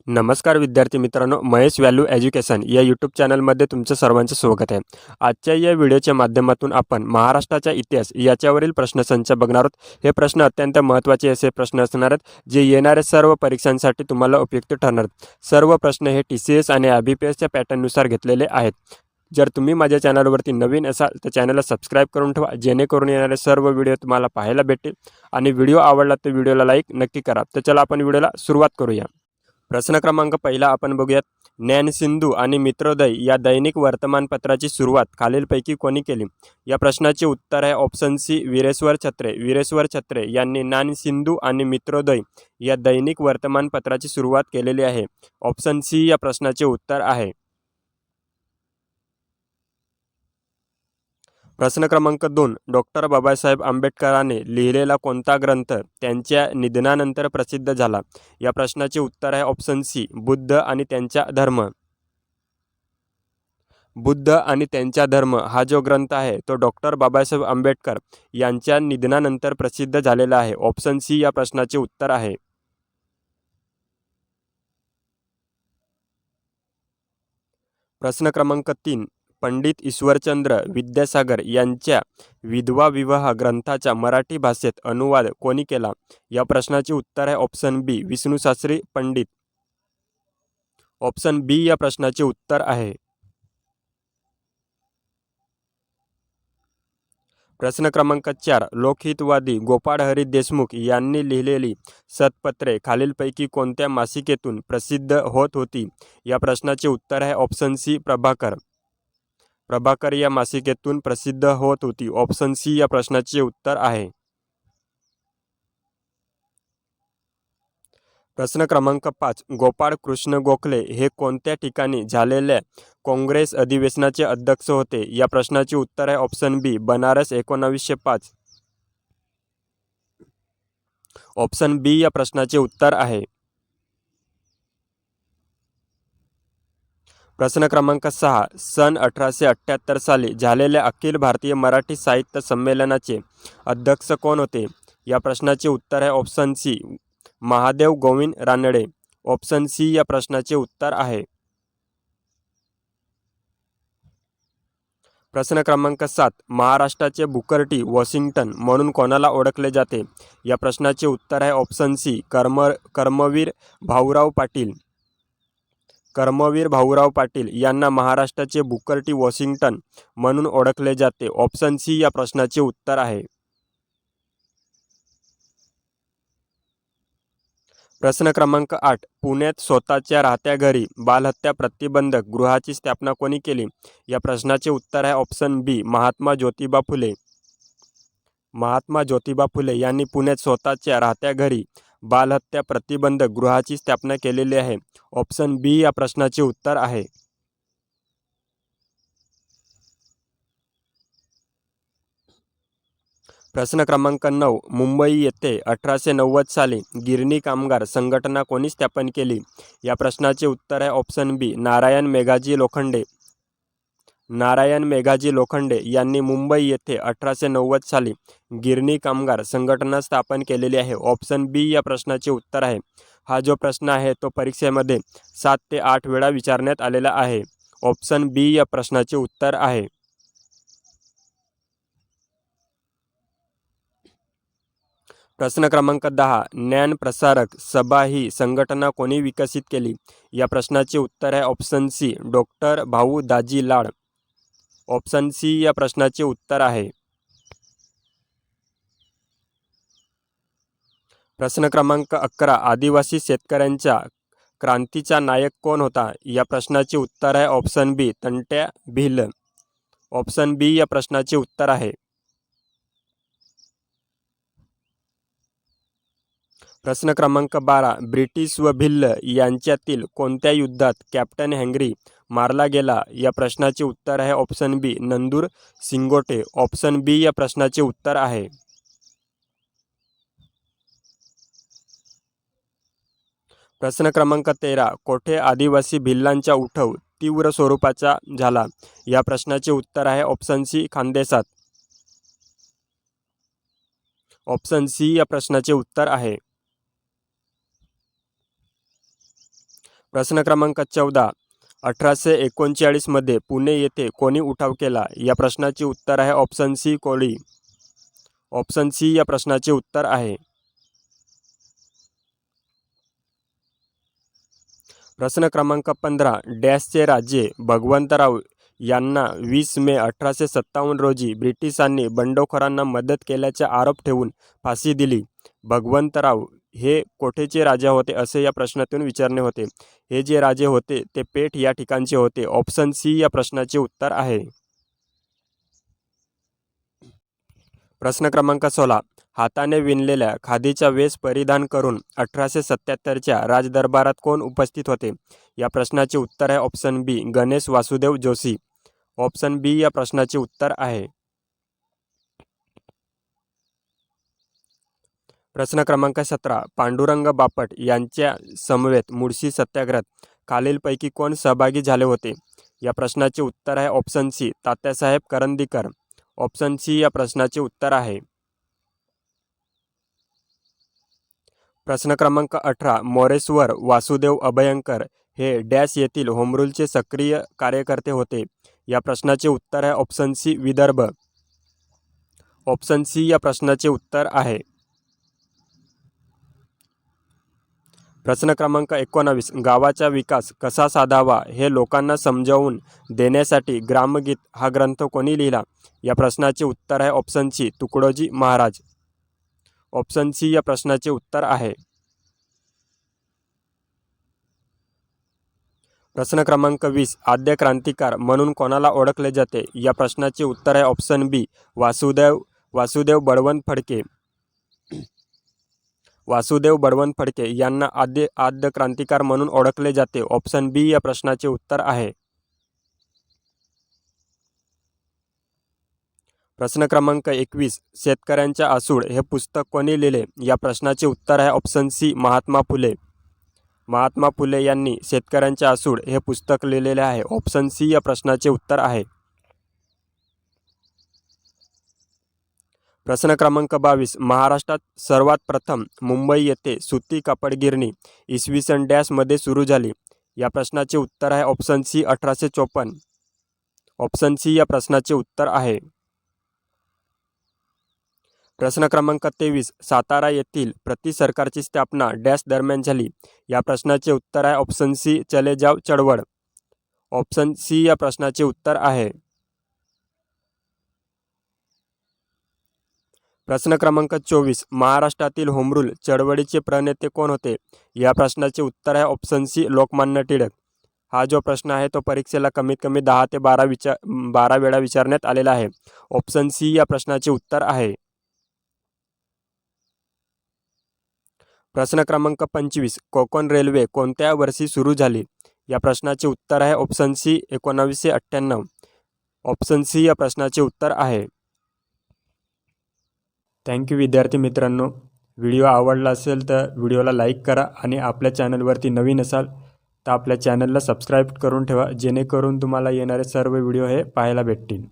नमस्कार विद्यार्थी मित्रांनो, महेश व्हॅल्यू एज्युकेशन या यूट्यूब चॅनलमध्ये तुमचं सर्वांचं स्वागत आहे. आजच्या या व्हिडिओच्या माध्यमातून आपण महाराष्ट्राचा इतिहास याच्यावरील प्रश्नसंच बघणार आहोत. हे प्रश्न अत्यंत महत्त्वाचे असे प्रश्न असणार आहेत, जे येणाऱ्या सर्व परीक्षांसाठी तुम्हाला उपयुक्त ठरणार आहेत. सर्व प्रश्न हे TCS आणि IBPSच्या पॅटर्ननुसार घेतलेले आहेत. जर तुम्ही माझ्या चॅनलवरती नवीन असाल तर चॅनलला सबस्क्राईब करून ठेवा, जेणेकरून येणारे सर्व व्हिडिओ तुम्हाला पाहायला भेटतील. आणि व्हिडिओ आवडला तर व्हिडिओला लाईक नक्की करा. तर चला आपण व्हिडिओला सुरुवात करूया. प्रश्न क्रमांक पहिला आपण बघूयात. ज्ञानसिंधू आणि मित्रोदय या दैनिक वर्तमानपत्राची सुरुवात खालीलपैकी कोणी केली? या प्रश्नाचे उत्तर आहे ऑप्शन सी वीरेश्वर छत्रे. वीरेश्वर छत्रे यांनी ज्ञानसिंधू आणि मित्रोदय या दैनिक वर्तमानपत्राची सुरुवात केलेली आहे. ऑप्शन सी या प्रश्नाचे उत्तर आहे. प्रश्न क्रमांक 2. डॉक्टर बाबासाहेब आंबेडकरांनी लिहिलेला कोणता ग्रंथ त्यांच्या निधनानंतर प्रसिद्ध झाला? या प्रश्नाचे उत्तर आहे ऑप्शन सी बुद्ध आणि त्यांचा धर्म. बुद्ध आणि त्यांचा धर्म हा जो ग्रंथ आहे तो डॉक्टर बाबासाहेब आंबेडकर यांच्या निधनानंतर प्रसिद्ध झालेला आहे. ऑप्शन सी या प्रश्नाचे उत्तर आहे. प्रश्न क्रमांक 3. पंडित ईश्वरचंद्र विद्यासागर यांच्या विधवा विवाह ग्रंथाचा मराठी भाषेत अनुवाद कोणी केला? या प्रश्नाचे उत्तर आहे ऑप्शन बी विष्णुशास्त्री पंडित. ऑप्शन बी या प्रश्नाचे उत्तर आहे. प्रश्न क्रमांक 4. लोकहितवादी गोपाळहरी देशमुख यांनी लिहिलेली सत्पत्रे खालीलपैकी कोणत्या मासिकेतून प्रसिद्ध होत होती? या प्रश्नाचे उत्तर आहे ऑप्शन सी प्रभाकर. प्रभाकर या मासिकेतून प्रसिद्ध होत होती. ऑप्शन सी या प्रश्नाचे उत्तर आहे. प्रश्न क्रमांक 5. गोपाळ कृष्ण गोखले हे कोणत्या ठिकाणी झालेल्या काँग्रेस अधिवेशनाचे अध्यक्ष होते? या प्रश्नाचे उत्तर आहे ऑप्शन बी बनारस 1905. ऑप्शन बी या प्रश्नाचे उत्तर आहे. प्रश्न क्रमांक 6. सन 1878 साली झालेल्या अखिल भारतीय मराठी साहित्य संमेलनाचे अध्यक्ष कोण होते? या प्रश्नाचे उत्तर आहे option C Mahadev Govind Ranade. Option C या प्रश्नाचे उत्तर आहे. प्रश्न क्रमांक 7. महाराष्ट्राचे बुकर टी वॉशिंग्टन म्हणून कोणाला ओळखले जाते? या प्रश्नाचे उत्तर आहे ऑप्शन सी कर्मवीर भाऊराव पाटील. कर्मवीर भाऊराव पाटील यांना महाराष्ट्राचे बुकर टी वॉशिंग्टन म्हणून ओळखले जाते. ऑप्शन सी या प्रश्नाचे उत्तर आहे. प्रश्न क्रमांक 8. पुण्यात स्वतःच्या राहत्या घरी बालहत्या प्रतिबंधक गृहाची स्थापना कोणी केली? या प्रश्नाचे उत्तर आहे ऑप्शन बी महात्मा ज्योतिबा फुले. महात्मा ज्योतिबा फुले यांनी पुण्यात स्वतःच्या राहत्या घरी बालहत्या प्रतिबंधक गृहाची स्थापना केलेली आहे. ऑप्शन बी या प्रश्नाचे उत्तर आहे. प्रश्न क्रमांक 9. मुंबई येथे 1890 साली गिरणी कामगार संघटना कोणी स्थापन केली? या प्रश्नाचे उत्तर आहे ऑप्शन बी नारायण मेघाजी लोखंडे. नारायण मेघाजी लोखंडे यांनी मुंबई येथे 1890 साली गिरणी कामगार संघटना स्थापन केलेली आहे. ऑप्शन बी या प्रश्नाचे उत्तर आहे. हा जो प्रश्न आहे तो परीक्षेमध्ये 7 ते 8 वेळा विचारण्यात आलेला आहे. ऑप्शन बी या प्रश्नाचे उत्तर आहे. प्रश्न क्रमांक 10. ज्ञानप्रसारक सभा ही संघटना कोणी विकसित केली? या प्रश्नाचे उत्तर आहे option C doctor Bhau Daji Lad. Option C या प्रश्नाचे उत्तर आहे. प्रश्न क्रमांक 11. आदिवासी शेतकऱ्यांच्या क्रांतीचा नायक कोण होता? या प्रश्नाचे उत्तर आहे ऑप्शन बी तंट्या भिल. ऑप्शन बी या प्रश्नाचे उत्तर आहे. प्रश्न क्रमांक 12. ब्रिटिश व भिल्ल यांच्यातील कोणत्या युद्धात कॅप्टन हेनरी मारला गेला? या प्रश्नाचे उत्तर आहे ऑप्शन बी नंदूर सिंगोटे. ऑप्शन बी या प्रश्नाचे उत्तर आहे. प्रश्न क्रमांक 13. कोठे आदिवासी भिल्लांचा उठाव तीव्र स्वरूपाचा झाला? या प्रश्नाचे उत्तर आहे ऑप्शन सी खानदेशात. ऑप्शन सी या प्रश्नाचे उत्तर आहे. प्रश्न क्रमांक 14. 1839 मध्ये पुणे येथे कोणी उठाव केला? या प्रश्नाचे उत्तर आहे ऑप्शन सी कोळी. ऑप्शन सी या प्रश्नाचे उत्तर आहे. प्रश्न क्रमांक 15. डॅशचे राजे भगवंतराव यांना 20 मे 1857 रोजी ब्रिटिशांनी बंडखोरांना मदत केल्याचा आरोप ठेवून फाशी दिली. भगवंतराव हे कोठेचे राजा होते असे या प्रश्नातून विचारणे होते. हे जे राजे होते ते पेठ या ठिकाणचे होते. ऑप्शन सी या प्रश्नाचे उत्तर आहे. प्रश्न क्रमांक 16. हाताने विणलेल्या खादीचा वेश परिधान करून 1877च्या राजदरबारात कोण उपस्थित होते? या प्रश्नाचे उत्तर आहे ऑप्शन बी गणेश वासुदेव जोशी. ऑप्शन बी या प्रश्नाचे उत्तर आहे. प्रश्न क्रमांक 17. पांडुरंग बापट यांच्या समवेत मुळशी सत्याग्रहात खालीलपैकी कोण सहभागी झाले होते? या प्रश्नाचे उत्तर आहे option C Tatyasaheb Karandikar. Option C या प्रश्नाचे उत्तर आहे. प्रश्न क्रमांक 18. मोरेश्वर वासुदेव अभयंकर हे डॅश येथील होमरूलचे सक्रिय कार्यकर्ते होते. या प्रश्नाचे उत्तर आहे option C Vidarbha. Option C या प्रश्नाचे उत्तर आहे. प्रश्न क्रमांक 19. गावाचा विकास कसा साधावा हे लोकांना समजावून देण्यासाठी ग्रामगीत हा ग्रंथ कोणी लिहिला? या प्रश्नाचे उत्तर आहे option C Tukdoji Maharaj. Option C या प्रश्नाचे उत्तर आहे. प्रश्न क्रमांक 20. आद्य क्रांतिकार म्हणून कोणाला ओळखले जाते? या प्रश्नाचे उत्तर आहे ऑप्शन बी वासुदेव बळवंत फडके. वासुदेव बळवंत फडके यांना आद्य क्रांतिकार म्हणून ओळखले जाते. ऑप्शन बी या प्रश्नाचे उत्तर आहे. प्रश्न क्रमांक 21. शेतकऱ्यांच्या आसूड हे पुस्तक कोणी लिहिले? या प्रश्नाचे उत्तर आहे ऑप्शन सी महात्मा फुले. महात्मा फुले यांनी शेतकऱ्यांच्या आसूड हे पुस्तक लिहिलेले आहे. ऑप्शन सी या प्रश्नाचे उत्तर आहे. प्रश्न क्रमांक 22. महाराष्ट्रात सर्वात प्रथम मुंबई येथे सुती कापड गिरणी इसवी सन डॅशमध्ये सुरू झाली. या प्रश्नाचे उत्तर आहे ऑप्शन सी 1854. ऑप्शन सी या प्रश्नाचे उत्तर आहे. प्रश्न क्रमांक 23. सातारा येथील प्रति सरकारची स्थापना डॅश दरम्यान झाली. या प्रश्नाचे उत्तर आहे ऑप्शन सी चले जाव चळवळ. ऑप्शन सी या प्रश्नाचे उत्तर आहे. प्रश्न क्रमांक 24. महाराष्ट्रातील होमरूल चळवळीचे प्रणेते कोण होते? या प्रश्नाचे उत्तर आहे ऑप्शन सी लोकमान्य टिळक. हा जो प्रश्न आहे तो परीक्षेला कमीत कमी 10 ते 12 वेळा विचारण्यात आलेला आहे. ऑप्शन सी या प्रश्नाचे उत्तर आहे. प्रश्न क्रमांक 25. कोकण रेल्वे कोणत्या वर्षी सुरू झाली? या प्रश्नाचे उत्तर आहे ऑप्शन सी 1998. ऑप्शन सी या प्रश्नाचे उत्तर आहे. थँक्यू विद्यार्थी मित्रांनो. व्हिडिओ आवडला असेल तर व्हिडिओला लाईक करा आणि आपल्या चॅनलवरती नवीन असाल तर आपल्या चॅनलला सबस्क्राईब करून ठेवा जेणेकरून तुम्हाला येणारे सर्व व्हिडिओ हे पाहायला भेटतील.